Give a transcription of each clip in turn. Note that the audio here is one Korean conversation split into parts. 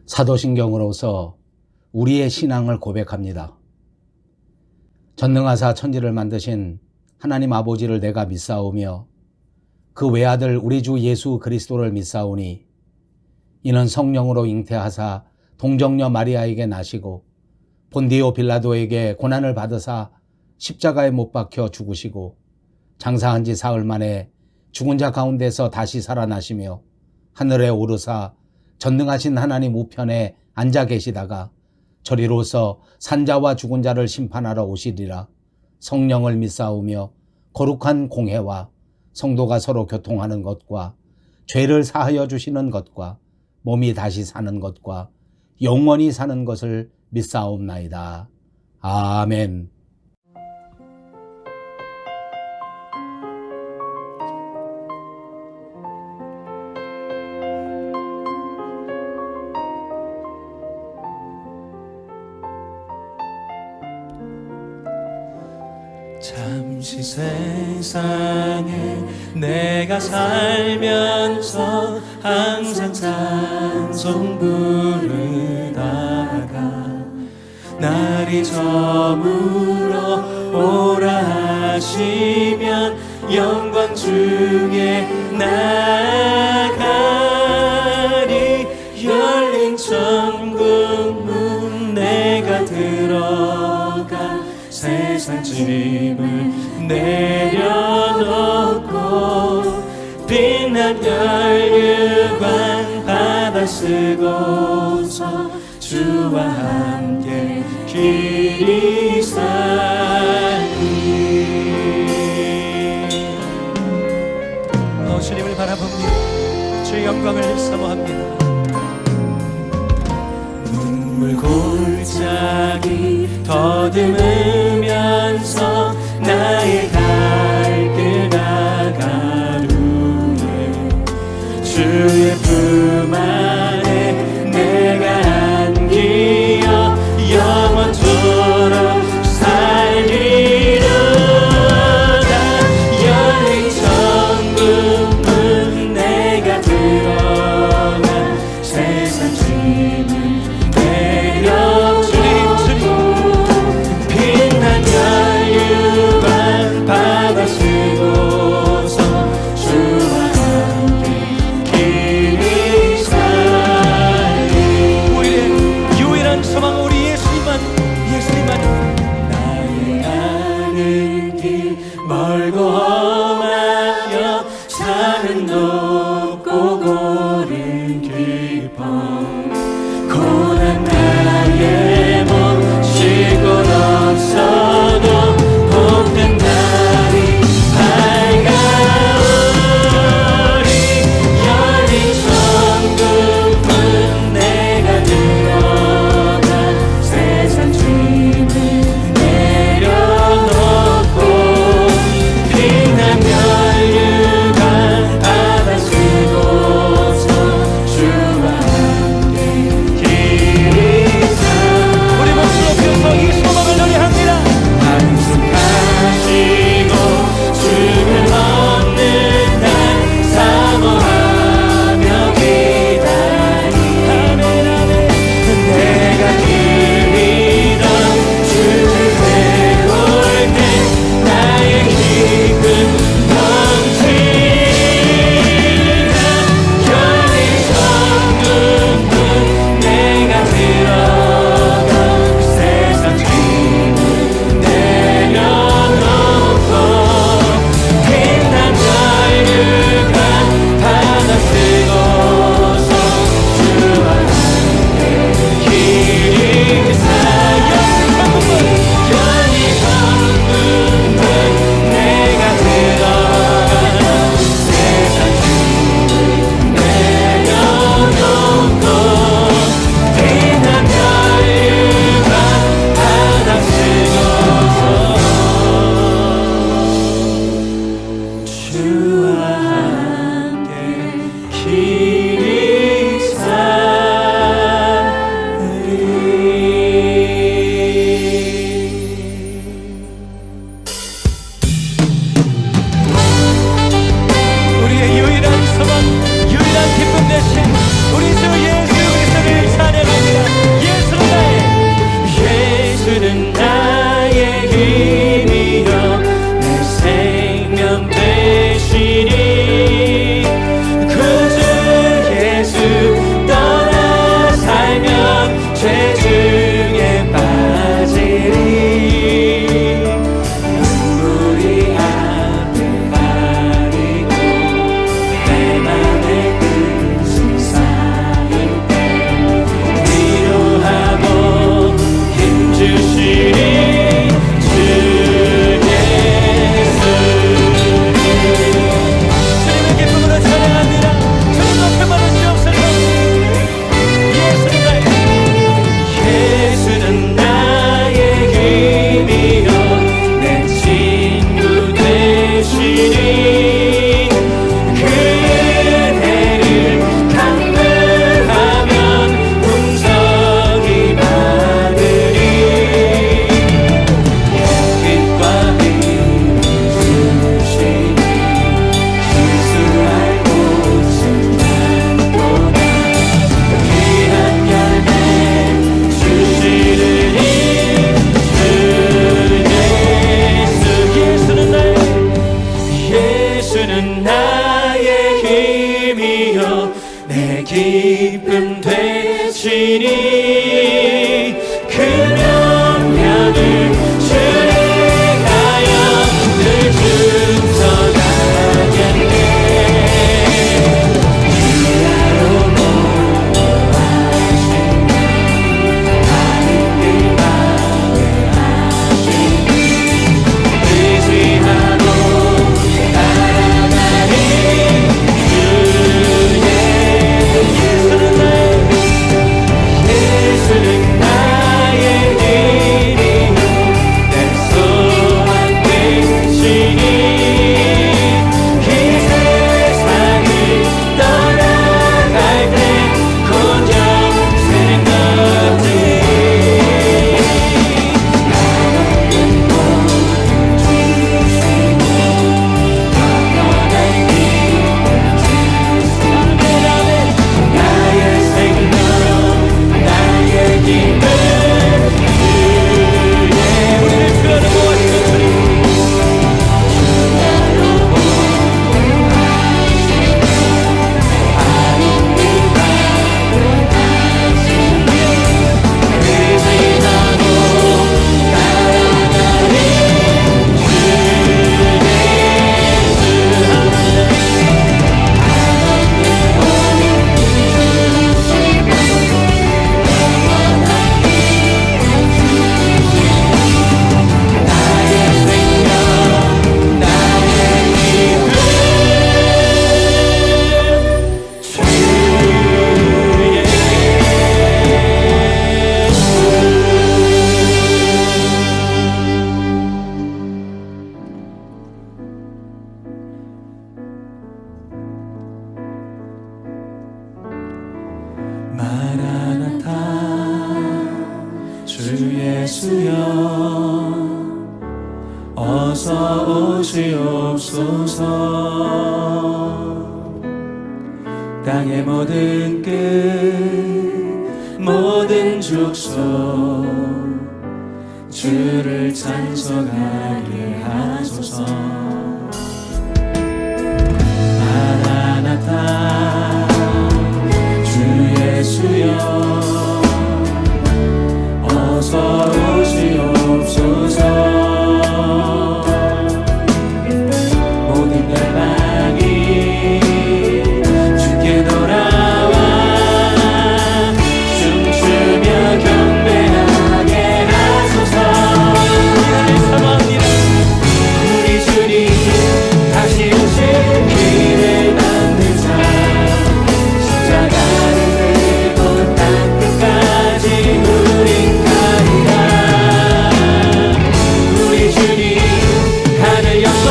사도신경으로서 우리의 신앙을 고백합니다. 전능하사 천지를 만드신 하나님 아버지를 내가 믿사오며 그 외아들 우리 주 예수 그리스도를 믿사오니 이는 성령으로 잉태하사 동정녀 마리아에게 나시고 본디오 빌라도에게 고난을 받으사 십자가에 못 박혀 죽으시고 장사한 지 사흘 만에 죽은 자 가운데서 다시 살아나시며 하늘에 오르사 전능하신 하나님 우편에 앉아 계시다가 저리로서 산자와 죽은 자를 심판하러 오시리라. 성령을 믿사오며 거룩한 공회와 성도가 서로 교통하는 것과 죄를 사하여 주시는 것과 몸이 다시 사는 것과 영원히 사는 것을 믿사옵나이다. 아멘. 잠시 세상에 내가 살면서 항상 찬송 부르다가 날이 저물어 오라 하시면 영광 중에 나가리. 열린 천국 문 내가 들어가 세상 짐을 내려놓고 빛난 혈유관 받아 쓰고서 주와 함께 길이 살리. 주님을 바라봅니다. 주의 영광을 사모합니다. 눈물 골짜기 더듬으면서 나의 갈길 나가루에 주의 품 안에 내가 안기어 영원토록 살리로다. 열린 천국 문 내가 들어가 세상 짐을 멀고 험하여 산은 높고 고른 깊어 고난 나의 몸 쉴곳 없어도 복된 날이 밝아오리. 열린 천국 문 내가 들어가 세상 짐을 내려놓고 빛난 혈유관 받아 쓰고서 주와 함께 지니 그 명령을 준행하여 늘 충성하겠네. 주야로 모하시니 하늘을 방해하시니 의지하고 따라가리 주의 예수는 나의 길이요 내 소망 되시니 이 세상을 떠나갈 때 고정 생각들이 나의 생명 나의 힘을 주의 우리를 주야로 모아주는 주님 주야로 마라나타 주 예수여 어서 오시옵소서. 땅의 모든 끝 모든 족속 주를 찬송하게 하소서. 마라나타 주 예수여 어서 오시옵소서. 모든 열방이 주께 돌아와 춤추며 경배하게 하소서. 우리를 사모합니다. 우리 주님 다시 오실 길을 만들자. 십자가를 들고 땅 끝까지 우린 가리라. 우리 주님 하늘 영광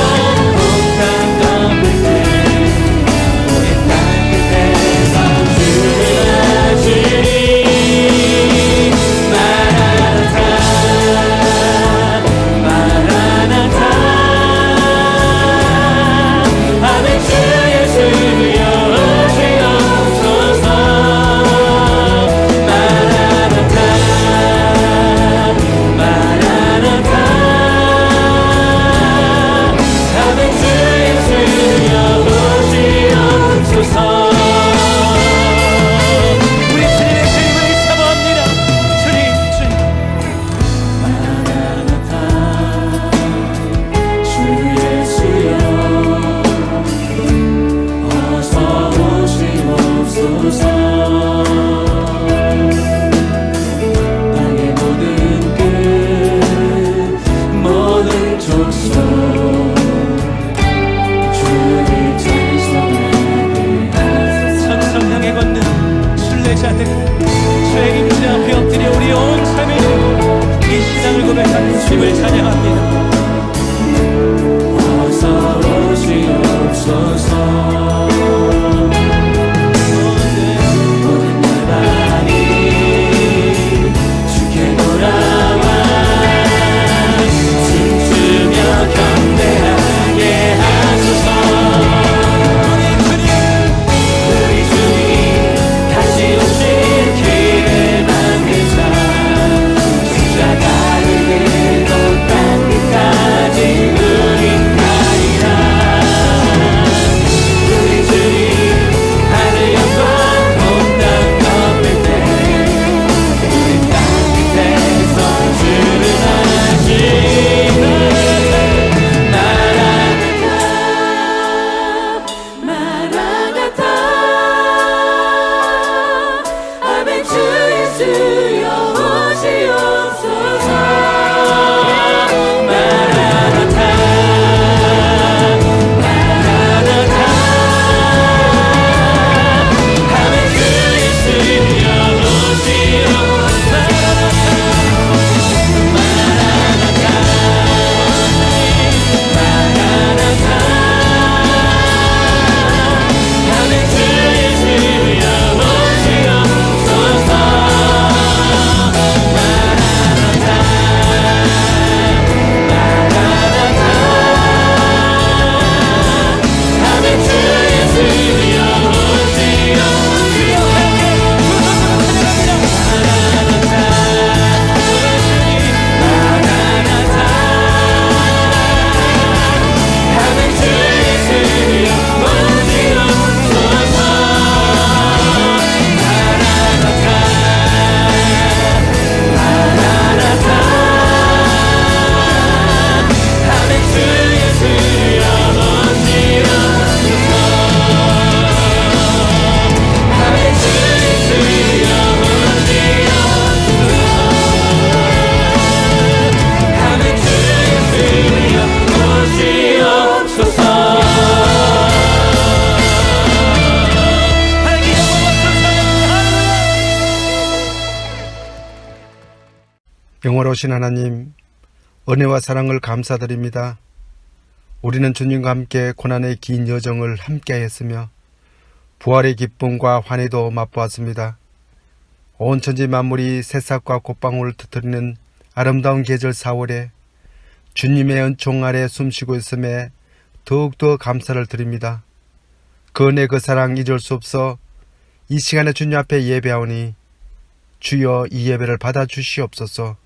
온 땅 덮을 때 우리 땅 끝에서 주를 맞으리. 마라나타 마라나타 아멘. 주 예수여 오시옵소서. 마라나타 마라나타 아멘. 주 예수여 오시옵소서. 우리 주님의 주님을 사모합니다. 주님 주님 마라나타 주 예수여 어서 오시옵소서. 땅의 모든 끝 모든 족속 주를 찬송하게 하소서. 천성 향해 걷는 순례자들 주의 임재 앞에 엎드려 우리 온 삶을 이 신앙을 고백하는 주님을 찬양합니다. 어서 오시옵소서. 모든 열방이 주께 돌아와 춤추며 경배하게 하소서. 우리 주님 다시 오실 길을 만들자. 십자가를 들고 땅 끝까지 우린 가리라. 영원하신 하나님, 은혜와 사랑을 감사드립니다. 우리는 주님과 함께 고난의 긴 여정을 함께하였으며 부활의 기쁨과 환희도 맛보았습니다. 온 천지 만물이 새싹과 꽃방울을 터뜨리는 아름다운 계절 4월에 주님의 은총 아래 숨쉬고 있음에 더욱더 감사를 드립니다. 그 은혜 그 사랑 잊을 수 없어 이 시간에 주님 앞에 예배하오니 주여 이 예배를 받아주시옵소서.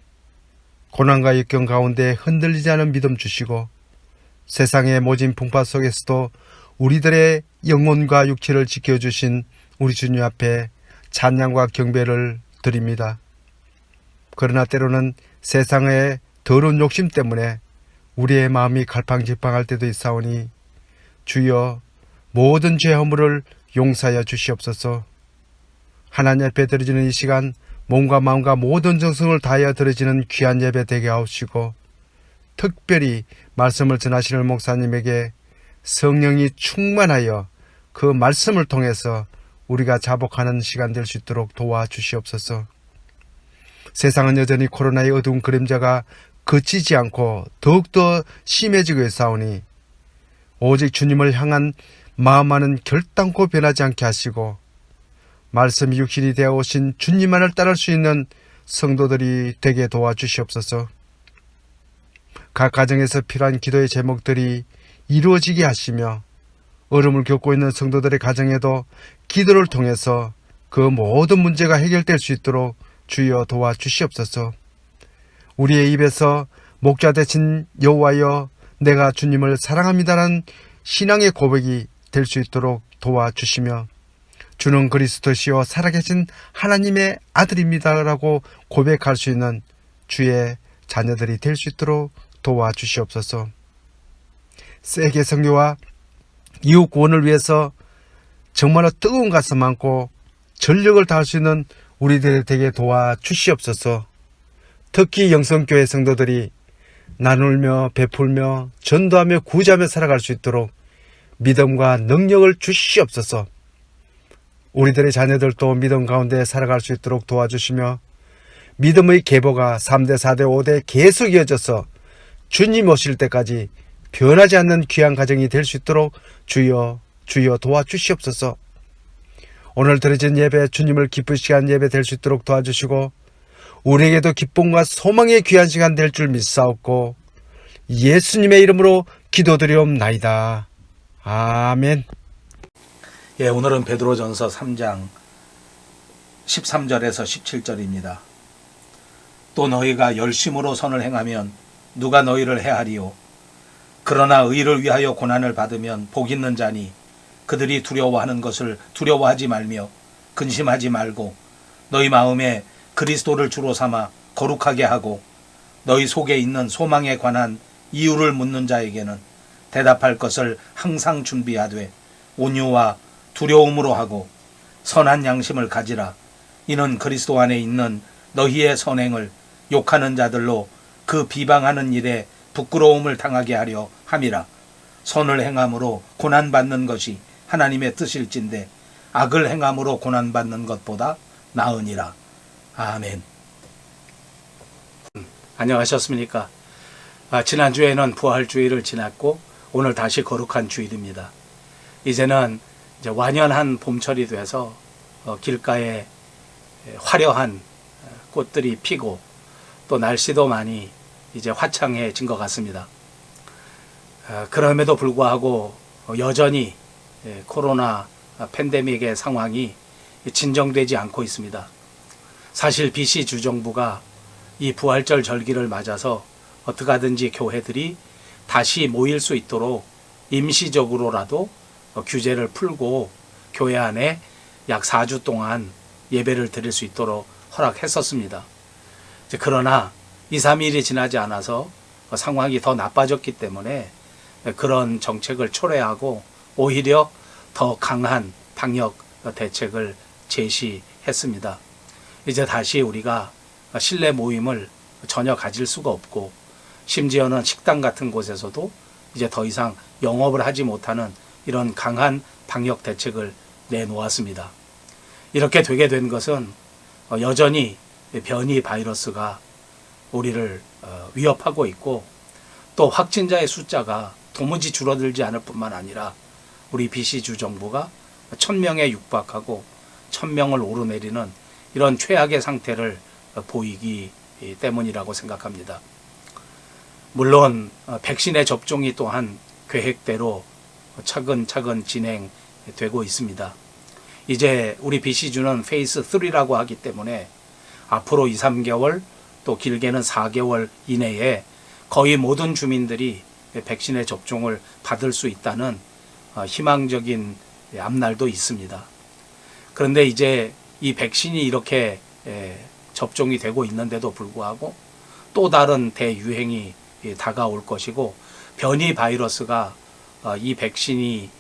고난과 역경 가운데 흔들리지 않은 믿음 주시고 세상의 모진 풍파 속에서도 우리들의 영혼과 육체를 지켜주신 우리 주님 앞에 찬양과 경배를 드립니다. 그러나 때로는 세상의 더러운 욕심 때문에 우리의 마음이 갈팡질팡할 때도 있사오니 주여 모든 죄 허물을 용서하여 주시옵소서. 하나님 앞에 드려지는 이 시간 몸과 마음과 모든 정성을 다하여 드려지는 귀한 예배 되게 하옵시고 특별히 말씀을 전하시는 목사님에게 성령이 충만하여 그 말씀을 통해서 우리가 자복하는 시간 될 수 있도록 도와주시옵소서. 세상은 여전히 코로나의 어두운 그림자가 그치지 않고 더욱더 심해지고 있사오니 오직 주님을 향한 마음만은 결단코 변하지 않게 하시고 말씀이 육신이 되어 오신 주님만을 따를 수 있는 성도들이 되게 도와주시옵소서. 각 가정에서 필요한 기도의 제목들이 이루어지게 하시며 어려움을 겪고 있는 성도들의 가정에도 기도를 통해서 그 모든 문제가 해결될 수 있도록 주여 도와주시옵소서. 우리의 입에서 목자 되신 여호와여 내가 주님을 사랑합니다라는 신앙의 고백이 될 수 있도록 도와주시며 주는 그리스도시요 살아계신 하나님의 아들입니다라고 고백할 수 있는 주의 자녀들이 될 수 있도록 도와주시옵소서. 세계 선교와 이웃 구원을 위해서 정말로 뜨거운 가슴 안고 전력을 다할 수 있는 우리들이 되게 도와주시옵소서. 특히 영성교회 성도들이 나누며 베풀며 전도하며 구제하며 살아갈 수 있도록 믿음과 능력을 주시옵소서. 우리들의 자녀들도 믿음 가운데 살아갈 수 있도록 도와주시며 믿음의 계보가 3대, 4대, 5대 계속 이어져서 주님 오실 때까지 변하지 않는 귀한 가정이 될 수 있도록 주여 도와주시옵소서. 오늘 드려진 예배 주님을 기쁘시게 한 예배 될 수 있도록 도와주시고 우리에게도 기쁨과 소망의 귀한 시간 될 줄 믿사옵고 예수님의 이름으로 기도드리옵나이다. 아멘. 예, 오늘은 베드로전서 3장 13절에서 17절입니다. 또 너희가 열심으로 선을 행하면 누가 너희를 해하리요. 그러나 의를 위하여 고난을 받으면 복 있는 자니 그들이 두려워하는 것을 두려워하지 말며 근심하지 말고 너희 마음에 그리스도를 주로 삼아 거룩하게 하고 너희 속에 있는 소망에 관한 이유를 묻는 자에게는 대답할 것을 항상 준비하되 온유와 두려움으로 하고 선한 양심을 가지라. 이는 그리스도 안에 있는 너희의 선행을 욕하는 자들로 그 비방하는 일에 부끄러움을 당하게 하려 함이라. 선을 행함으로 고난받는 것이 하나님의 뜻일진데 악을 행함으로 고난받는 것보다 나으니라. 아멘. 안녕하셨습니까? 지난주에는 부활주일을 지났고 오늘 다시 거룩한 주일입니다. 이제는 이제 완연한 봄철이 돼서 길가에 화려한 꽃들이 피고 또 날씨도 많이 이제 화창해진 것 같습니다. 그럼에도 불구하고 여전히 코로나 팬데믹의 상황이 진정되지 않고 있습니다. 사실 BC 주정부가 이 부활절 절기를 맞아서 어떻게 하든지 교회들이 다시 모일 수 있도록 임시적으로라도 규제를 풀고 교회 안에 약 4주 동안 예배를 드릴 수 있도록 허락했었습니다. 그러나 2, 3일이 지나지 않아서 상황이 더 나빠졌기 때문에 그런 정책을 철회하고 오히려 더 강한 방역 대책을 제시했습니다. 이제 다시 우리가 실내 모임을 전혀 가질 수가 없고 심지어는 식당 같은 곳에서도 이제 더 이상 영업을 하지 못하는 이런 강한 방역 대책을 내놓았습니다. 이렇게 되게 된 것은 여전히 변이 바이러스가 우리를 위협하고 있고, 또 확진자의 숫자가 도무지 줄어들지 않을 뿐만 아니라 우리 BC주 정부가 1000명에 육박하고 1000명을 오르내리는 이런 최악의 상태를 보이기 때문이라고 생각합니다. 물론 백신의 접종이 또한 계획대로 차근차근 진행되고 있습니다. 이제 우리 BC주는 페이스 3라고 하기 때문에 앞으로 2, 3개월 또 길게는 4개월 이내에 거의 모든 주민들이 백신의 접종을 받을 수 있다는 희망적인 앞날도 있습니다. 그런데 이제 이 백신이 이렇게 접종이 되고 있는데도 불구하고 또 다른 대유행이 다가올 것이고, 변이 바이러스가 이 백신이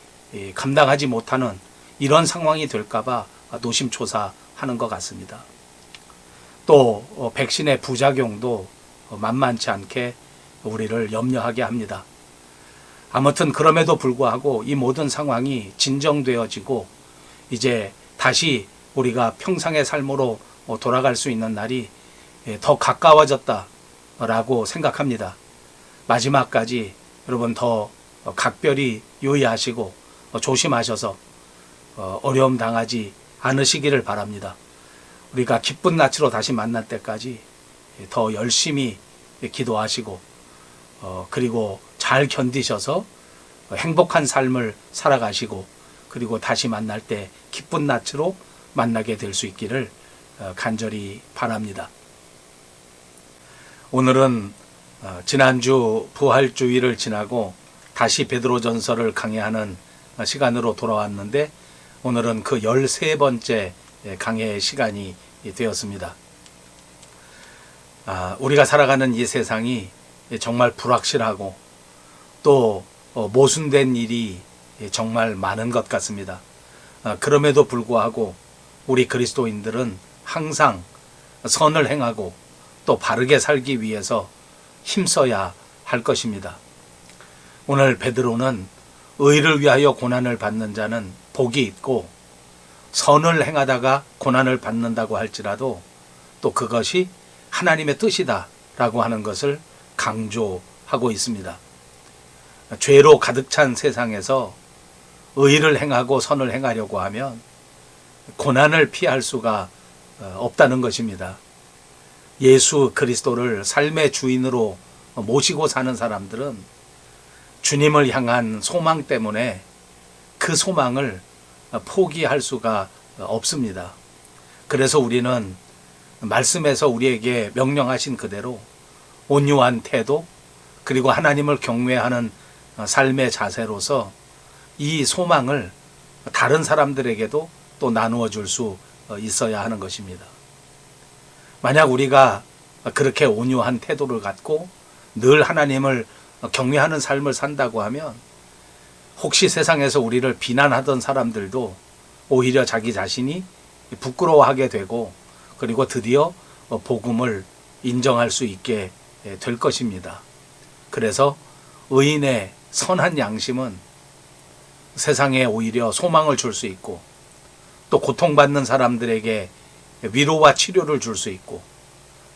감당하지 못하는 이런 상황이 될까봐 노심초사하는 것 같습니다. 또 백신의 부작용도 만만치 않게 우리를 염려하게 합니다. 아무튼 그럼에도 불구하고 이 모든 상황이 진정되어지고 이제 다시 우리가 평상의 삶으로 돌아갈 수 있는 날이 더 가까워졌다라고 생각합니다. 마지막까지 여러분 더 각별히 유의하시고 조심하셔서 어려움 당하지 않으시기를 바랍니다. 우리가 기쁜 낯으로 다시 만날 때까지 더 열심히 기도하시고 그리고 잘 견디셔서 행복한 삶을 살아가시고, 그리고 다시 만날 때 기쁜 낯으로 만나게 될 수 있기를 간절히 바랍니다. 오늘은 지난주 부활주의를 지나고 다시 베드로전서를 강해하는 시간으로 돌아왔는데, 오늘은 그 13번째 강해의 시간이 되었습니다. 우리가 살아가는 이 세상이 정말 불확실하고 또 모순된 일이 정말 많은 것 같습니다. 그럼에도 불구하고 우리 그리스도인들은 항상 선을 행하고 또 바르게 살기 위해서 힘써야 할 것입니다. 오늘 베드로는 의를 위하여 고난을 받는 자는 복이 있고, 선을 행하다가 고난을 받는다고 할지라도 또 그것이 하나님의 뜻이다 라고 하는 것을 강조하고 있습니다. 죄로 가득 찬 세상에서 의를 행하고 선을 행하려고 하면 고난을 피할 수가 없다는 것입니다. 예수 그리스도를 삶의 주인으로 모시고 사는 사람들은 주님을 향한 소망 때문에 그 소망을 포기할 수가 없습니다. 그래서 우리는 말씀에서 우리에게 명령하신 그대로 온유한 태도, 그리고 하나님을 경외하는 삶의 자세로서 이 소망을 다른 사람들에게도 또 나누어 줄 수 있어야 하는 것입니다. 만약 우리가 그렇게 온유한 태도를 갖고 늘 하나님을 경외하는 삶을 산다고 하면 혹시 세상에서 우리를 비난하던 사람들도 오히려 자기 자신이 부끄러워하게 되고, 그리고 드디어 복음을 인정할 수 있게 될 것입니다. 그래서 의인의 선한 양심은 세상에 오히려 소망을 줄 수 있고, 또 고통받는 사람들에게 위로와 치료를 줄 수 있고,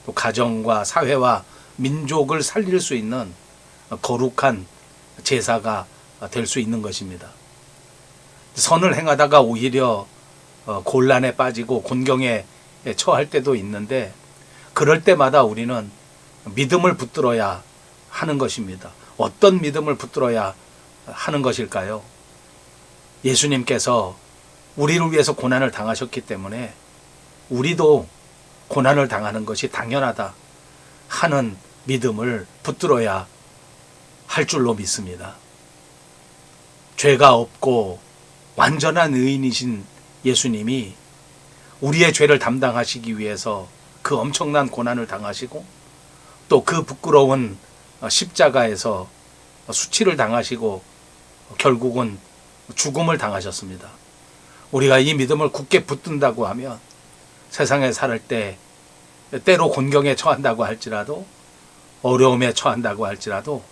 또 가정과 사회와 민족을 살릴 수 있는 거룩한 제사가 될 수 있는 것입니다. 선을 행하다가 오히려 곤란에 빠지고 곤경에 처할 때도 있는데, 그럴 때마다 우리는 믿음을 붙들어야 하는 것입니다. 어떤 믿음을 붙들어야 하는 것일까요? 예수님께서 우리를 위해서 고난을 당하셨기 때문에 우리도 고난을 당하는 것이 당연하다 하는 믿음을 붙들어야 할 줄로 믿습니다. 죄가 없고 완전한 의인이신 예수님이 우리의 죄를 담당하시기 위해서 그 엄청난 고난을 당하시고, 또 그 부끄러운 십자가에서 수치를 당하시고 결국은 죽음을 당하셨습니다. 우리가 이 믿음을 굳게 붙든다고 하면 세상에 살 때 때로 곤경에 처한다고 할지라도, 어려움에 처한다고 할지라도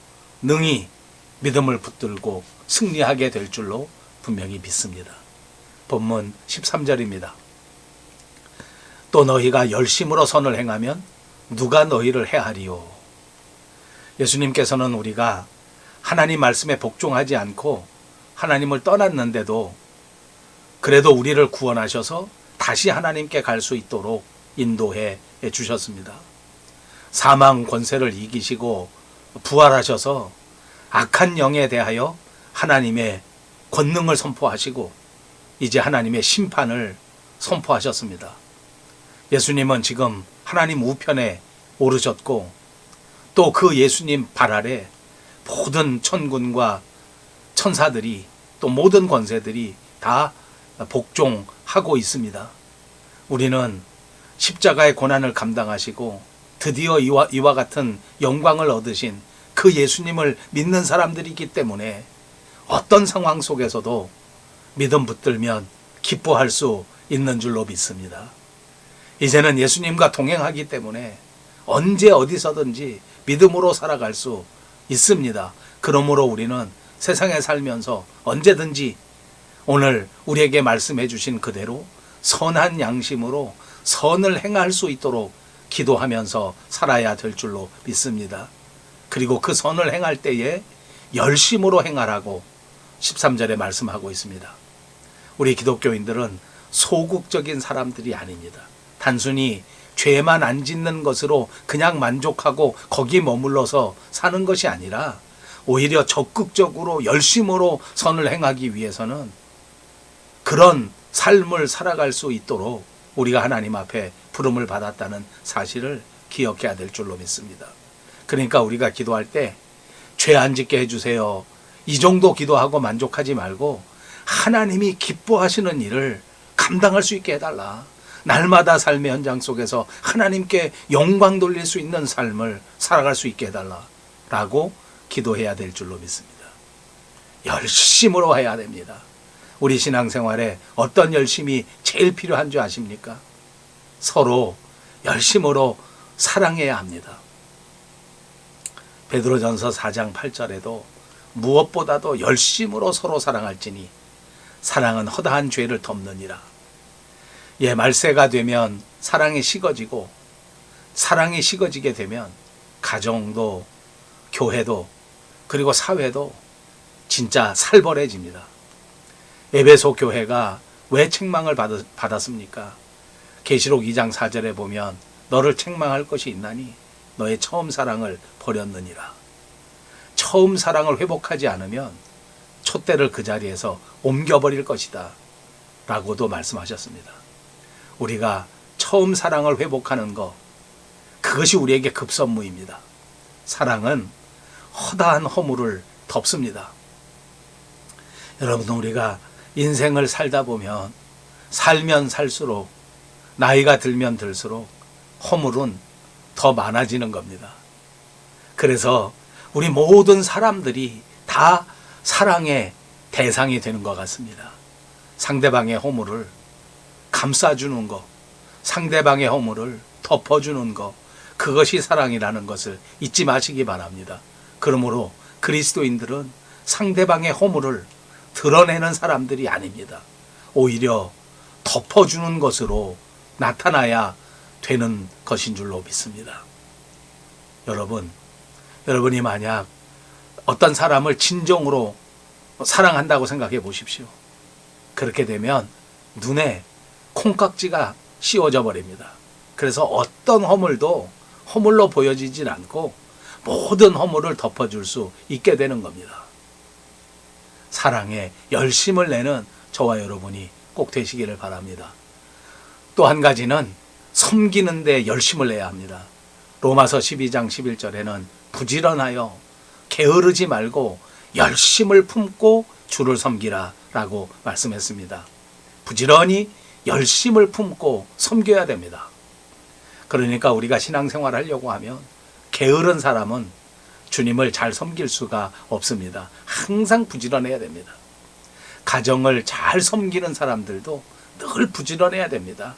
능히 믿음을 붙들고 승리하게 될 줄로 분명히 믿습니다. 본문 13절입니다. 또 너희가 열심으로 선을 행하면 누가 너희를 해하리요. 예수님께서는 우리가 하나님 말씀에 복종하지 않고 하나님을 떠났는데도 그래도 우리를 구원하셔서 다시 하나님께 갈 수 있도록 인도해 주셨습니다. 사망 권세를 이기시고 부활하셔서 악한 영에 대하여 하나님의 권능을 선포하시고 이제 하나님의 심판을 선포하셨습니다. 예수님은 지금 하나님 우편에 오르셨고 또 그 예수님 발 아래 모든 천군과 천사들이 또 모든 권세들이 다 복종하고 있습니다. 우리는 십자가의 고난을 감당하시고 드디어 이와 같은 영광을 얻으신 그 예수님을 믿는 사람들이기 때문에 어떤 상황 속에서도 믿음 붙들면 기뻐할 수 있는 줄로 믿습니다. 이제는 예수님과 동행하기 때문에 언제 어디서든지 믿음으로 살아갈 수 있습니다. 그러므로 우리는 세상에 살면서 언제든지 오늘 우리에게 말씀해 주신 그대로 선한 양심으로 선을 행할 수 있도록 기도하면서 살아야 될 줄로 믿습니다. 그리고 그 선을 행할 때에 열심으로 행하라고 13절에 말씀하고 있습니다. 우리 기독교인들은 소극적인 사람들이 아닙니다. 단순히 죄만 안 짓는 것으로 그냥 만족하고 거기 머물러서 사는 것이 아니라 오히려 적극적으로 열심으로 선을 행하기 위해서는 그런 삶을 살아갈 수 있도록 우리가 하나님 앞에 부름을 받았다는 사실을 기억해야 될 줄로 믿습니다. 그러니까 우리가 기도할 때 죄 안 짓게 해주세요. 이 정도 기도하고 만족하지 말고 하나님이 기뻐하시는 일을 감당할 수 있게 해달라. 날마다 삶의 현장 속에서 하나님께 영광 돌릴 수 있는 삶을 살아갈 수 있게 해달라 라고 기도해야 될 줄로 믿습니다. 열심으로 해야 됩니다. 우리 신앙생활에 어떤 열심이 제일 필요한 줄 아십니까? 서로 열심으로 사랑해야 합니다. 베드로전서 4장 8절에도 무엇보다도 열심으로 서로 사랑할지니 사랑은 허다한 죄를 덮느니라. 말세가 되면 사랑이 식어지고 사랑이 식어지게 되면 가정도 교회도 그리고 사회도 진짜 살벌해집니다. 에베소 교회가 왜 책망을 받았습니까? 계시록 2장 4절에 보면 너를 책망할 것이 있나니 너의 처음 사랑을 버렸느니라. 처음 사랑을 회복하지 않으면 촛대를 그 자리에서 옮겨버릴 것이다 라고도 말씀하셨습니다. 우리가 처음 사랑을 회복하는 것, 그것이 우리에게 급선무입니다. 사랑은 허다한 허물을 덮습니다. 여러분, 우리가 인생을 살다 보면 살면 살수록 나이가 들면 들수록 허물은 더 많아지는 겁니다. 그래서 우리 모든 사람들이 다 사랑의 대상이 되는 것 같습니다. 상대방의 허물을 감싸주는 것, 상대방의 허물을 덮어주는 것, 그것이 사랑이라는 것을 잊지 마시기 바랍니다. 그러므로 그리스도인들은 상대방의 허물을 드러내는 사람들이 아닙니다. 오히려 덮어주는 것으로 나타나야 되는 것인 줄로 믿습니다. 여러분이 만약 어떤 사람을 진정으로 사랑한다고 생각해 보십시오. 그렇게 되면 눈에 콩깍지가 씌워져 버립니다. 그래서 어떤 허물도 허물로 보여지진 않고 모든 허물을 덮어줄 수 있게 되는 겁니다. 사랑에 열심을 내는 저와 여러분이 꼭 되시기를 바랍니다. 또 한 가지는 섬기는 데 열심을 내야 합니다. 로마서 12장 11절에는 부지런하여 게으르지 말고 열심을 품고 주를 섬기라 라고 말씀했습니다. 부지런히 열심을 품고 섬겨야 됩니다. 그러니까 우리가 신앙생활 하려고 하면 게으른 사람은 주님을 잘 섬길 수가 없습니다. 항상 부지런해야 됩니다. 가정을 잘 섬기는 사람들도 늘 부지런해야 됩니다.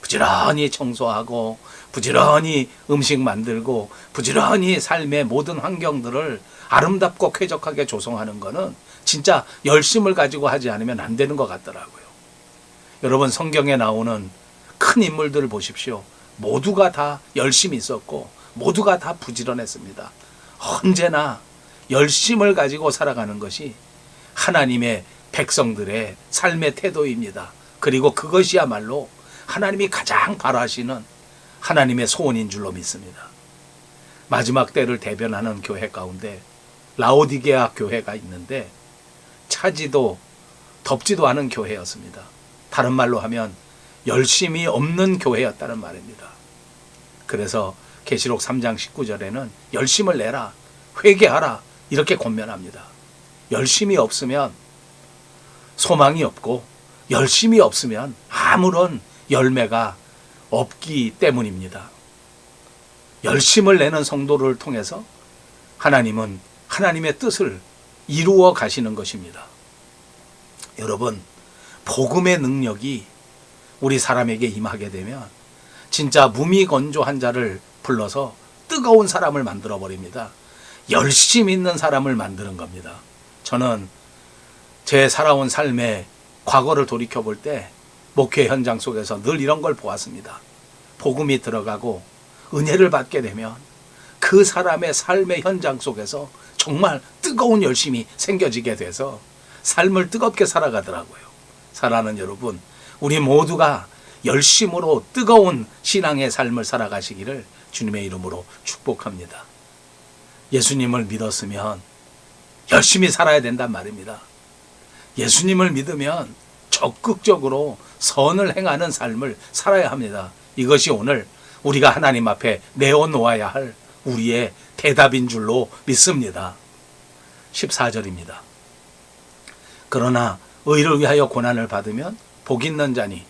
부지런히 청소하고 부지런히 음식 만들고 부지런히 삶의 모든 환경들을 아름답고 쾌적하게 조성하는 것은 진짜 열심을 가지고 하지 않으면 안 되는 것 같더라고요. 여러분, 성경에 나오는 큰 인물들을 보십시오. 모두가 다 열심히 있었고 모두가 다 부지런했습니다. 언제나 열심을 가지고 살아가는 것이 하나님의 백성들의 삶의 태도입니다. 그리고 그것이야말로 하나님이 가장 바라시는 하나님의 소원인 줄로 믿습니다. 마지막 때를 대변하는 교회 가운데 라오디게아 교회가 있는데 차지도 덥지도 않은 교회였습니다. 다른 말로 하면 열심이 없는 교회였다는 말입니다. 그래서 계시록 3장 19절에는 열심을 내라, 회개하라 이렇게 권면합니다. 열심이 없으면 소망이 없고 열심이 없으면 아무런 열매가 없기 때문입니다. 열심을 내는 성도를 통해서 하나님은 하나님의 뜻을 이루어 가시는 것입니다. 여러분, 복음의 능력이 우리 사람에게 임하게 되면 진짜 무미건조한 자를 불러서 뜨거운 사람을 만들어 버립니다. 열심 있는 사람을 만드는 겁니다. 저는 제 살아온 삶의 과거를 돌이켜 볼 때 목회 현장 속에서 늘 이런 걸 보았습니다. 복음이 들어가고 은혜를 받게 되면 그 사람의 삶의 현장 속에서 정말 뜨거운 열심이 생겨지게 돼서 삶을 뜨겁게 살아가더라고요. 사랑하는 여러분, 우리 모두가 열심으로 뜨거운 신앙의 삶을 살아가시기를 주님의 이름으로 축복합니다. 예수님을 믿었으면 열심히 살아야 된단 말입니다. 예수님을 믿으면 적극적으로 선을 행하는 삶을 살아야 합니다. 이것이 오늘 우리가 하나님 앞에 내어놓아야 할 우리의 대답인 줄로 믿습니다. 14절입니다. 그러나 의를 위하여 고난을 받으면 복 있는 자니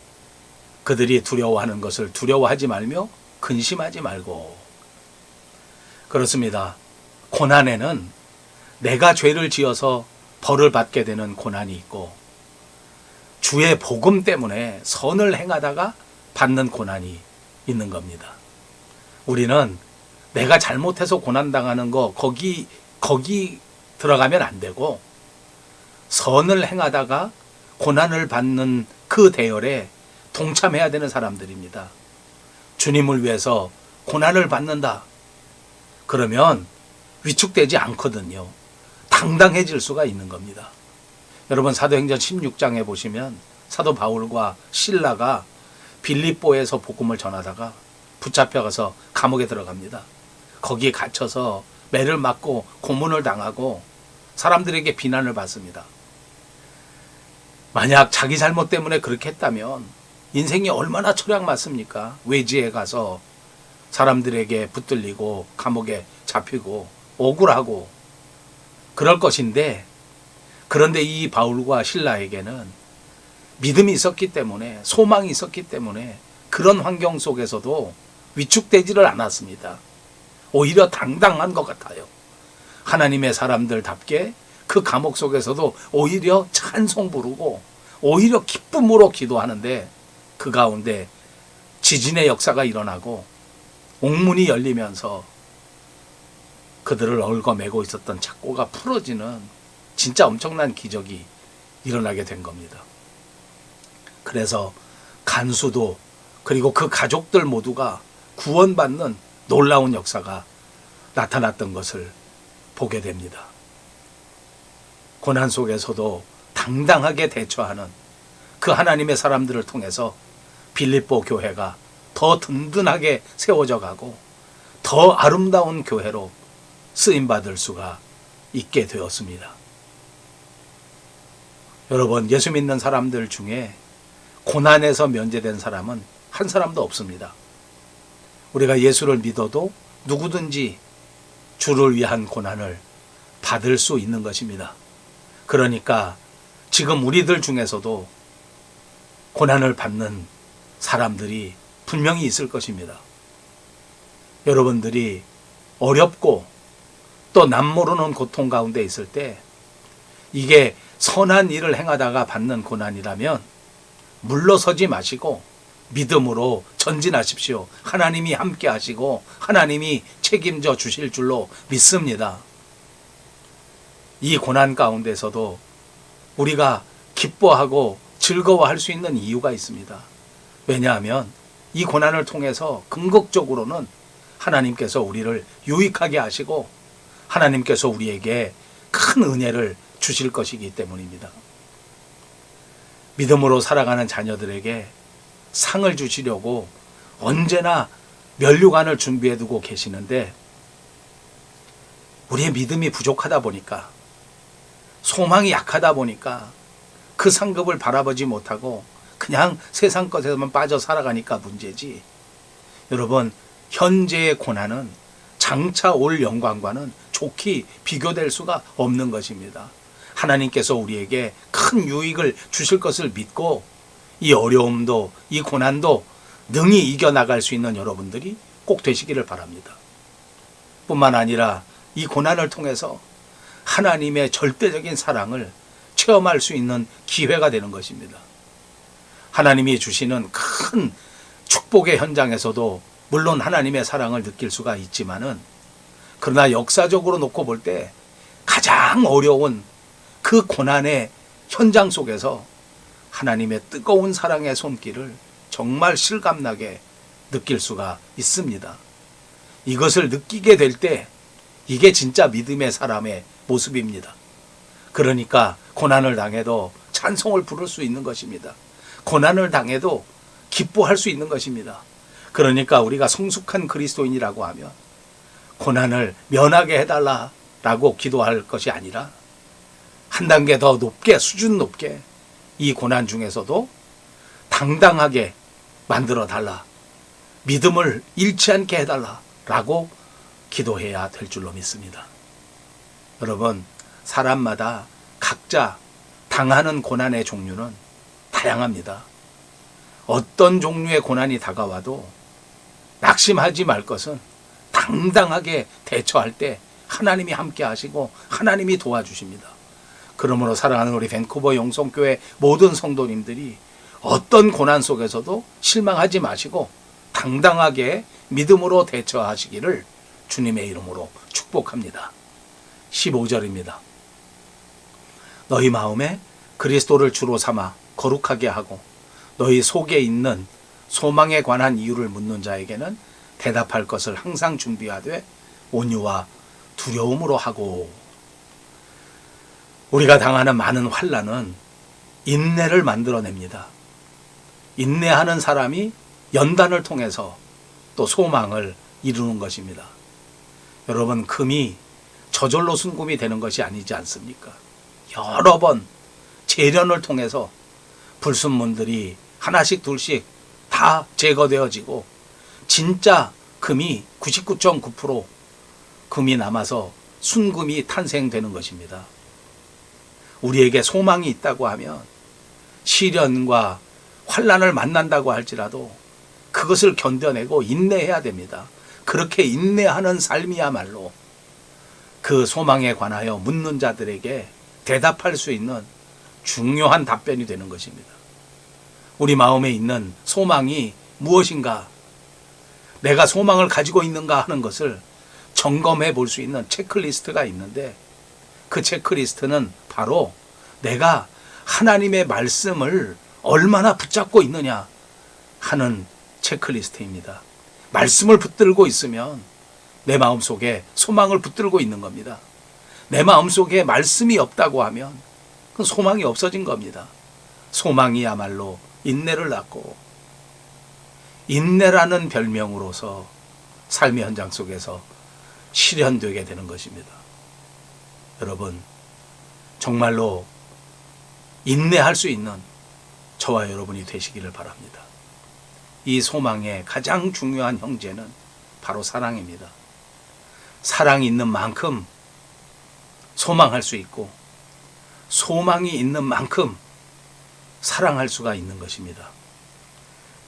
그들이 두려워하는 것을 두려워하지 말며 근심하지 말고. 그렇습니다. 고난에는 내가 죄를 지어서 벌을 받게 되는 고난이 있고 주의 복음 때문에 선을 행하다가 받는 고난이 있는 겁니다. 우리는 내가 잘못해서 고난당하는 거 거기 들어가면 안 되고 선을 행하다가 고난을 받는 그 대열에 동참해야 되는 사람들입니다. 주님을 위해서 고난을 받는다. 그러면 위축되지 않거든요. 당당해질 수가 있는 겁니다. 여러분, 사도행전 16장에 보시면 사도 바울과 실라가 빌립보에서 복음을 전하다가 붙잡혀가서 감옥에 들어갑니다. 거기에 갇혀서 매를 맞고 고문을 당하고 사람들에게 비난을 받습니다. 만약 자기 잘못 때문에 그렇게 했다면 인생이 얼마나 철학 맞습니까? 외지에 가서 사람들에게 붙들리고 감옥에 잡히고 억울하고 그럴 것인데, 그런데 이 바울과 실라에게는 믿음이 있었기 때문에, 소망이 있었기 때문에 그런 환경 속에서도 위축되지를 않았습니다. 오히려 당당한 것 같아요. 하나님의 사람들답게 그 감옥 속에서도 오히려 찬송 부르고 오히려 기쁨으로 기도하는데, 그 가운데 지진의 역사가 일어나고 옥문이 열리면서 그들을 얽어매고 있었던 착고가 풀어지는 진짜 엄청난 기적이 일어나게 된 겁니다. 그래서 간수도 그리고 그 가족들 모두가 구원받는 놀라운 역사가 나타났던 것을 보게 됩니다. 고난 속에서도 당당하게 대처하는 그 하나님의 사람들을 통해서 빌립보 교회가 더 든든하게 세워져 가고 더 아름다운 교회로 쓰임받을 수가 있게 되었습니다. 여러분, 예수 믿는 사람들 중에 고난에서 면제된 사람은 한 사람도 없습니다. 우리가 예수를 믿어도 누구든지 주를 위한 고난을 받을 수 있는 것입니다. 그러니까 지금 우리들 중에서도 고난을 받는 사람들이 분명히 있을 것입니다. 여러분들이 어렵고 또 남모르는 고통 가운데 있을 때 이게 선한 일을 행하다가 받는 고난이라면 물러서지 마시고 믿음으로 전진하십시오. 하나님이 함께 하시고 하나님이 책임져 주실 줄로 믿습니다. 이 고난 가운데서도 우리가 기뻐하고 즐거워할 수 있는 이유가 있습니다. 왜냐하면 이 고난을 통해서 궁극적으로는 하나님께서 우리를 유익하게 하시고 하나님께서 우리에게 큰 은혜를 주실 것이기 때문입니다. 믿음으로 살아가는 자녀들에게 상을 주시려고 언제나 면류관을 준비해 두고 계시는데 우리의 믿음이 부족하다 보니까 소망이 약하다 보니까 그 상급을 바라보지 못하고 그냥 세상 것에만 빠져 살아가니까 문제지. 여러분, 현재의 고난은 장차 올 영광과는 좋게 비교될 수가 없는 것입니다. 하나님께서 우리에게 큰 유익을 주실 것을 믿고 이 어려움도 이 고난도 능히 이겨나갈 수 있는 여러분들이 꼭 되시기를 바랍니다. 뿐만 아니라 이 고난을 통해서 하나님의 절대적인 사랑을 체험할 수 있는 기회가 되는 것입니다. 하나님이 주시는 큰 축복의 현장에서도 물론 하나님의 사랑을 느낄 수가 있지만은 그러나 역사적으로 놓고 볼 때 가장 어려운 그 고난의 현장 속에서 하나님의 뜨거운 사랑의 손길을 정말 실감나게 느낄 수가 있습니다. 이것을 느끼게 될 때 이게 진짜 믿음의 사람의 모습입니다. 그러니까 고난을 당해도 찬송을 부를 수 있는 것입니다. 고난을 당해도 기뻐할 수 있는 것입니다. 그러니까 우리가 성숙한 그리스도인이라고 하면 고난을 면하게 해달라라고 기도할 것이 아니라 한 단계 더 높게, 수준 높게 이 고난 중에서도 당당하게 만들어 달라, 믿음을 잃지 않게 해달라라고 기도해야 될 줄로 믿습니다. 여러분, 사람마다 각자 당하는 고난의 종류는 다양합니다. 어떤 종류의 고난이 다가와도 낙심하지 말 것은 당당하게 대처할 때 하나님이 함께 하시고 하나님이 도와주십니다. 그러므로 사랑하는 우리 밴쿠버 영성교회 모든 성도님들이 어떤 고난 속에서도 실망하지 마시고 당당하게 믿음으로 대처하시기를 주님의 이름으로 축복합니다. 15절입니다. 너희 마음에 그리스도를 주로 삼아 거룩하게 하고 너희 속에 있는 소망에 관한 이유를 묻는 자에게는 대답할 것을 항상 준비하되 온유와 두려움으로 하고. 우리가 당하는 많은 환난은 인내를 만들어냅니다. 인내하는 사람이 연단을 통해서 또 소망을 이루는 것입니다. 여러분, 금이 저절로 순금이 되는 것이 아니지 않습니까? 여러 번 재련을 통해서 불순물들이 하나씩 둘씩 다 제거되어지고 진짜 금이 99.9% 금이 남아서 순금이 탄생되는 것입니다. 우리에게 소망이 있다고 하면 시련과 환난을 만난다고 할지라도 그것을 견뎌내고 인내해야 됩니다. 그렇게 인내하는 삶이야말로 그 소망에 관하여 묻는 자들에게 대답할 수 있는 중요한 답변이 되는 것입니다. 우리 마음에 있는 소망이 무엇인가, 내가 소망을 가지고 있는가 하는 것을 점검해 볼 수 있는 체크리스트가 있는데 그 체크리스트는 바로 내가 하나님의 말씀을 얼마나 붙잡고 있느냐 하는 체크리스트입니다. 말씀을 붙들고 있으면 내 마음속에 소망을 붙들고 있는 겁니다. 내 마음속에 말씀이 없다고 하면 그 소망이 없어진 겁니다. 소망이야말로 인내를 낳고 인내라는 별명으로서 삶의 현장 속에서 실현되게 되는 것입니다. 여러분, 정말로 인내할 수 있는 저와 여러분이 되시기를 바랍니다. 이 소망의 가장 중요한 형제는 바로 사랑입니다. 사랑이 있는 만큼 소망할 수 있고 소망이 있는 만큼 사랑할 수가 있는 것입니다.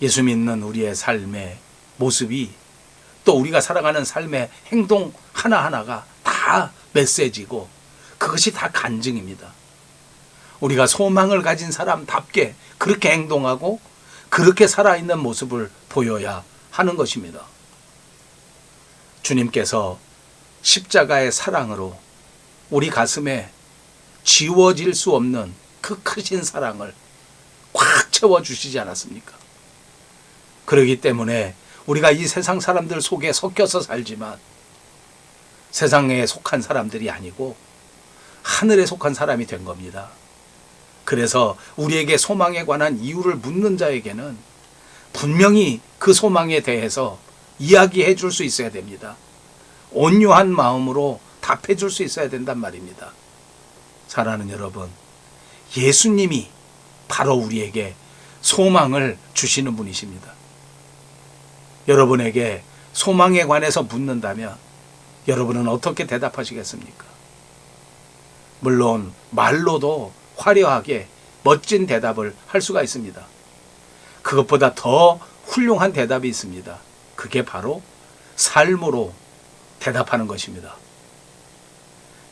예수 믿는 우리의 삶의 모습이 또 우리가 살아가는 삶의 행동 하나하나가 다 메시지고 그것이 다 간증입니다. 우리가 소망을 가진 사람답게 그렇게 행동하고 그렇게 살아있는 모습을 보여야 하는 것입니다. 주님께서 십자가의 사랑으로 우리 가슴에 지워질 수 없는 그 크신 사랑을 꽉 채워주시지 않았습니까? 그러기 때문에 우리가 이 세상 사람들 속에 섞여서 살지만 세상에 속한 사람들이 아니고 하늘에 속한 사람이 된 겁니다. 그래서 우리에게 소망에 관한 이유를 묻는 자에게는 분명히 그 소망에 대해서 이야기해 줄 수 있어야 됩니다. 온유한 마음으로 답해 줄 수 있어야 된단 말입니다. 사랑하는 여러분, 예수님이 바로 우리에게 소망을 주시는 분이십니다. 여러분에게 소망에 관해서 묻는다면 여러분은 어떻게 대답하시겠습니까? 물론 말로도 화려하게 멋진 대답을 할 수가 있습니다. 그것보다 더 훌륭한 대답이 있습니다. 그게 바로 삶으로 대답하는 것입니다.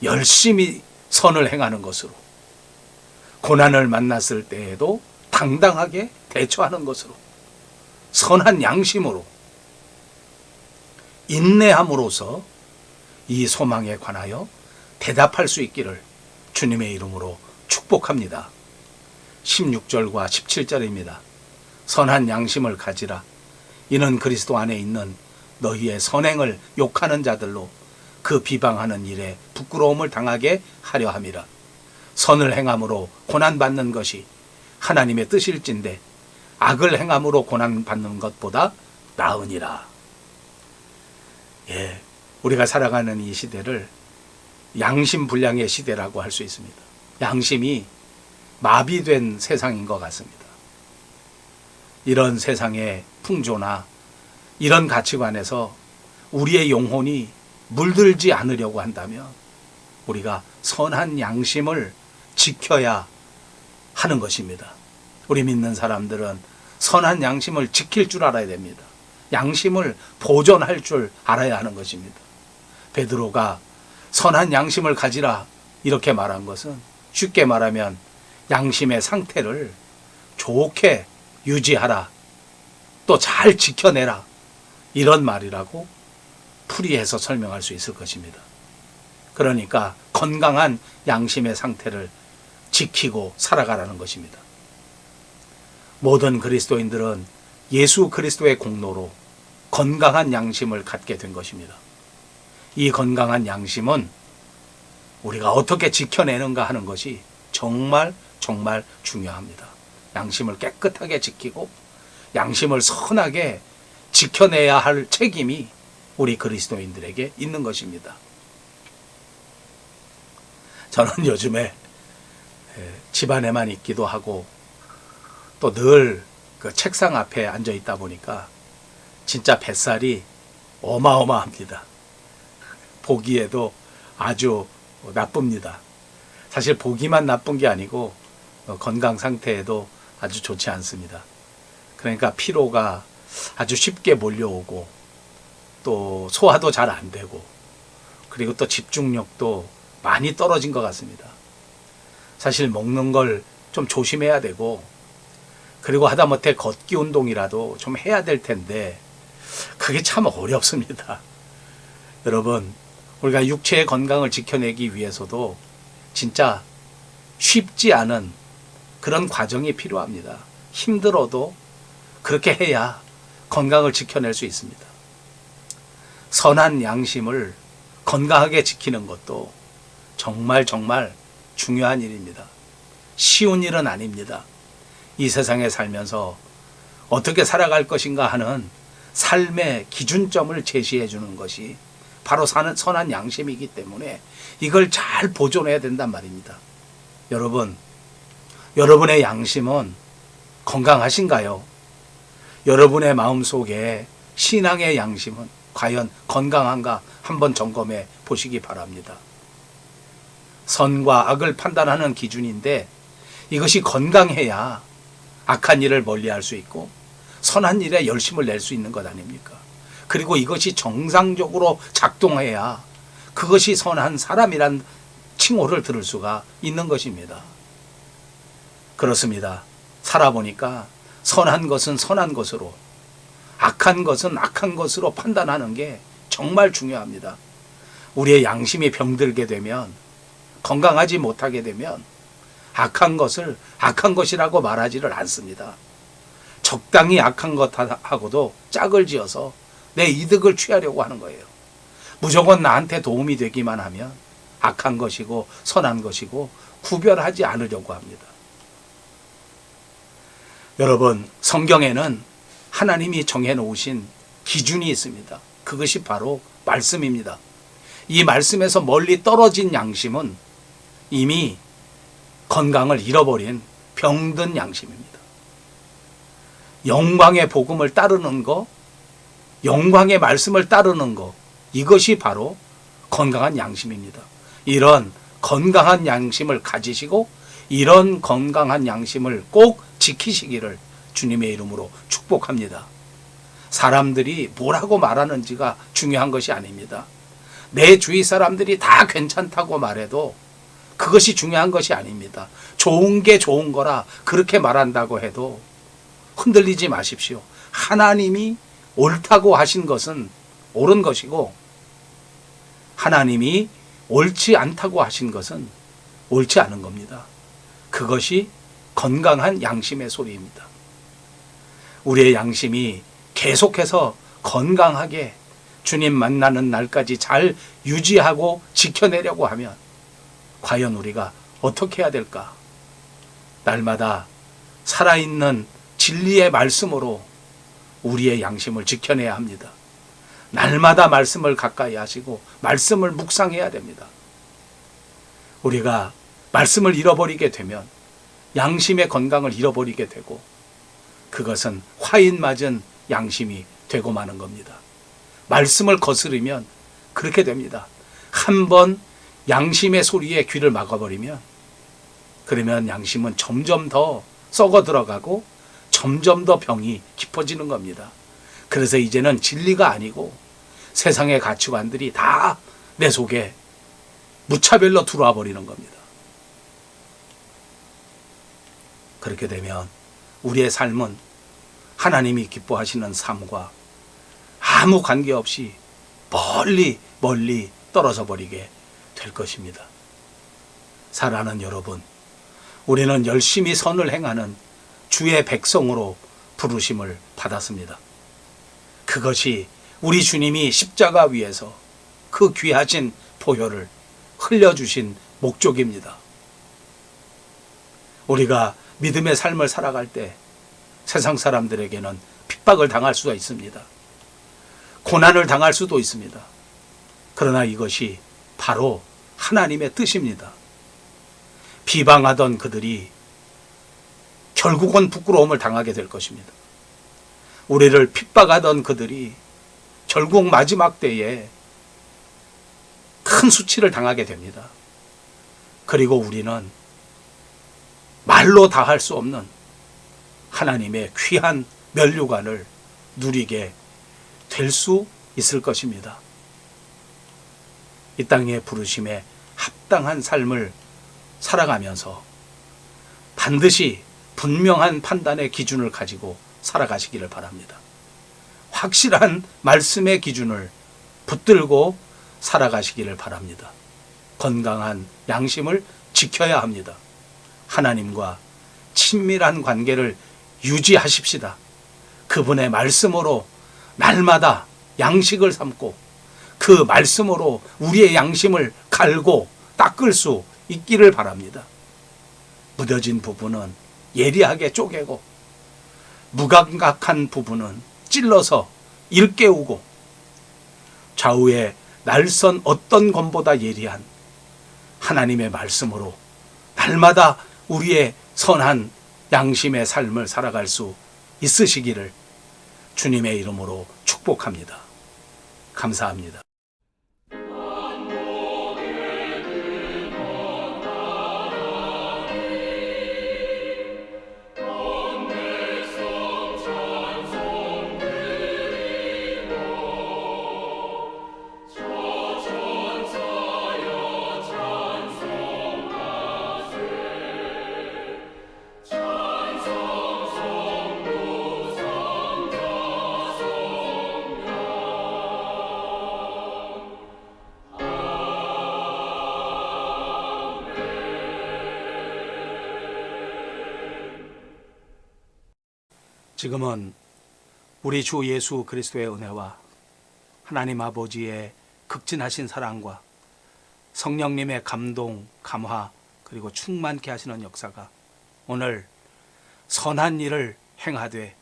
열심히 선을 행하는 것으로, 고난을 만났을 때에도 당당하게 대처하는 것으로, 선한 양심으로, 인내함으로써 이 소망에 관하여 대답할 수 있기를 주님의 이름으로 축복합니다. 16절과 17절입니다. 선한 양심을 가지라. 이는 그리스도 안에 있는 너희의 선행을 욕하는 자들로 그 비방하는 일에 부끄러움을 당하게 하려 함이라. 선을 행함으로 고난받는 것이 하나님의 뜻일진데 악을 행함으로 고난받는 것보다 나으니라. 우리가 살아가는 이 시대를 양심불량의 시대라고 할 수 있습니다. 양심이 마비된 세상인 것 같습니다. 이런 세상의 풍조나 이런 가치관에서 우리의 영혼이 물들지 않으려고 한다면 우리가 선한 양심을 지켜야 하는 것입니다. 우리 믿는 사람들은 선한 양심을 지킬 줄 알아야 됩니다. 양심을 보존할 줄 알아야 하는 것입니다. 베드로가 선한 양심을 가지라 이렇게 말한 것은 쉽게 말하면 양심의 상태를 좋게 유지하라, 또 잘 지켜내라, 이런 말이라고 풀이해서 설명할 수 있을 것입니다. 그러니까 건강한 양심의 상태를 지키고 살아가라는 것입니다. 모든 그리스도인들은 예수 그리스도의 공로로 건강한 양심을 갖게 된 것입니다. 이 건강한 양심은 우리가 어떻게 지켜내는가 하는 것이 정말 중요합니다. 양심을 깨끗하게 지키고 양심을 선하게 지켜내야 할 책임이 우리 그리스도인들에게 있는 것입니다. 저는 요즘에 집안에만 있기도 하고 또 늘 그 책상 앞에 앉아 있다 보니까 진짜 뱃살이 어마어마합니다. 보기에도 아주 나쁩니다. 사실 보기만 나쁜 게 아니고 건강 상태에도 아주 좋지 않습니다. 그러니까 피로가 아주 쉽게 몰려오고 또 소화도 잘 안 되고 그리고 또 집중력도 많이 떨어진 것 같습니다. 사실 먹는 걸 좀 조심해야 되고 그리고 하다못해 걷기 운동이라도 좀 해야 될 텐데 그게 참 어렵습니다. 여러분, 우리가 육체의 건강을 지켜내기 위해서도 진짜 쉽지 않은 그런 과정이 필요합니다. 힘들어도 그렇게 해야 건강을 지켜낼 수 있습니다. 선한 양심을 건강하게 지키는 것도 정말 중요한 일입니다. 쉬운 일은 아닙니다. 이 세상에 살면서 어떻게 살아갈 것인가 하는 삶의 기준점을 제시해 주는 것이 바로 선한 양심이기 때문에 이걸 잘 보존해야 된단 말입니다. 여러분, 여러분의 양심은 건강하신가요? 여러분의 마음속에 신앙의 양심은 과연 건강한가 한번 점검해 보시기 바랍니다. 선과 악을 판단하는 기준인데 이것이 건강해야 악한 일을 멀리할 수 있고 선한 일에 열심을 낼 수 있는 것 아닙니까? 그리고 이것이 정상적으로 작동해야 그것이 선한 사람이란 칭호를 들을 수가 있는 것입니다. 그렇습니다. 살아보니까 선한 것은 선한 것으로, 악한 것은 악한 것으로 판단하는 게 정말 중요합니다. 우리의 양심이 병들게 되면, 건강하지 못하게 되면 악한 것을 악한 것이라고 말하지를 않습니다. 적당히 악한 것하고도 짝을 지어서 내 이득을 취하려고 하는 거예요. 무조건 나한테 도움이 되기만 하면 악한 것이고 선한 것이고 구별하지 않으려고 합니다. 여러분, 성경에는 하나님이 정해놓으신 기준이 있습니다. 그것이 바로 말씀입니다. 이 말씀에서 멀리 떨어진 양심은 이미 건강을 잃어버린 병든 양심입니다. 영광의 복음을 따르는 것, 영광의 말씀을 따르는 것, 이것이 바로 건강한 양심입니다. 이런 건강한 양심을 가지시고 이런 건강한 양심을 꼭 지키시기를 주님의 이름으로 축복합니다. 사람들이 뭐라고 말하는지가 중요한 것이 아닙니다. 내 주위 사람들이 다 괜찮다고 말해도 그것이 중요한 것이 아닙니다. 좋은 게 좋은 거라 그렇게 말한다고 해도 흔들리지 마십시오. 하나님이 옳다고 하신 것은 옳은 것이고 하나님이 옳지 않다고 하신 것은 옳지 않은 겁니다. 그것이 건강한 양심의 소리입니다. 우리의 양심이 계속해서 건강하게 주님 만나는 날까지 잘 유지하고 지켜내려고 하면 과연 우리가 어떻게 해야 될까? 날마다 살아있는 진리의 말씀으로 우리의 양심을 지켜내야 합니다. 날마다 말씀을 가까이 하시고 말씀을 묵상해야 됩니다. 우리가 말씀을 잃어버리게 되면 양심의 건강을 잃어버리게 되고 그것은 화인 맞은 양심이 되고 마는 겁니다. 말씀을 거스르면 그렇게 됩니다. 한번 양심의 소리에 귀를 막아버리면 그러면 양심은 점점 더 썩어 들어가고 점점 더 병이 깊어지는 겁니다. 그래서 이제는 진리가 아니고 세상의 가치관들이 다 내 속에 무차별로 들어와 버리는 겁니다. 그렇게 되면 우리의 삶은 하나님이 기뻐하시는 삶과 아무 관계없이 멀리 멀리 떨어져 버리게 될 것입니다. 사랑하는 여러분, 우리는 열심히 선을 행하는 주의 백성으로 부르심을 받았습니다. 그것이 우리 주님이 십자가 위에서 그 귀하신 보혈을 흘려주신 목적입니다. 우리가 믿음의 삶을 살아갈 때 세상 사람들에게는 핍박을 당할 수가 있습니다. 고난을 당할 수도 있습니다. 그러나 이것이 바로 하나님의 뜻입니다. 비방하던 그들이 결국은 부끄러움을 당하게 될 것입니다. 우리를 핍박하던 그들이 결국 마지막 때에 큰 수치를 당하게 됩니다. 그리고 우리는 말로 다 할 수 없는 하나님의 귀한 면류관을 누리게 될 수 있을 것입니다. 이 땅의 부르심에 합당한 삶을 살아가면서 반드시 분명한 판단의 기준을 가지고 살아가시기를 바랍니다. 확실한 말씀의 기준을 붙들고 살아가시기를 바랍니다. 건강한 양심을 지켜야 합니다. 하나님과 친밀한 관계를 유지하십시다. 그분의 말씀으로 날마다 양식을 삼고 그 말씀으로 우리의 양심을 갈고 닦을 수 있기를 바랍니다. 무뎌진 부분은 예리하게 쪼개고 무감각한 부분은 찔러서 일깨우고 좌우에 날선 어떤 검보다 예리한 하나님의 말씀으로 날마다 우리의 선한 양심의 삶을 살아갈 수 있으시기를 주님의 이름으로 축복합니다. 감사합니다. 지금은 우리 주 예수 그리스도의 은혜와 하나님 아버지의 극진하신 사랑과 성령님의 감동, 감화 그리고 충만케 하시는 역사가 오늘 선한 일을 행하되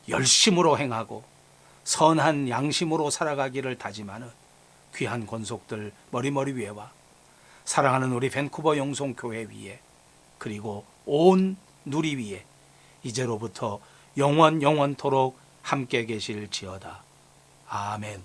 열심으로 행하고 선한 양심으로 살아가기를 다짐하는 귀한 권속들 머리머리 위에와 사랑하는 우리 밴쿠버 영송교회 위에 그리고 온 누리 위에 이제로부터 영원토록 함께 계실지어다. 아멘.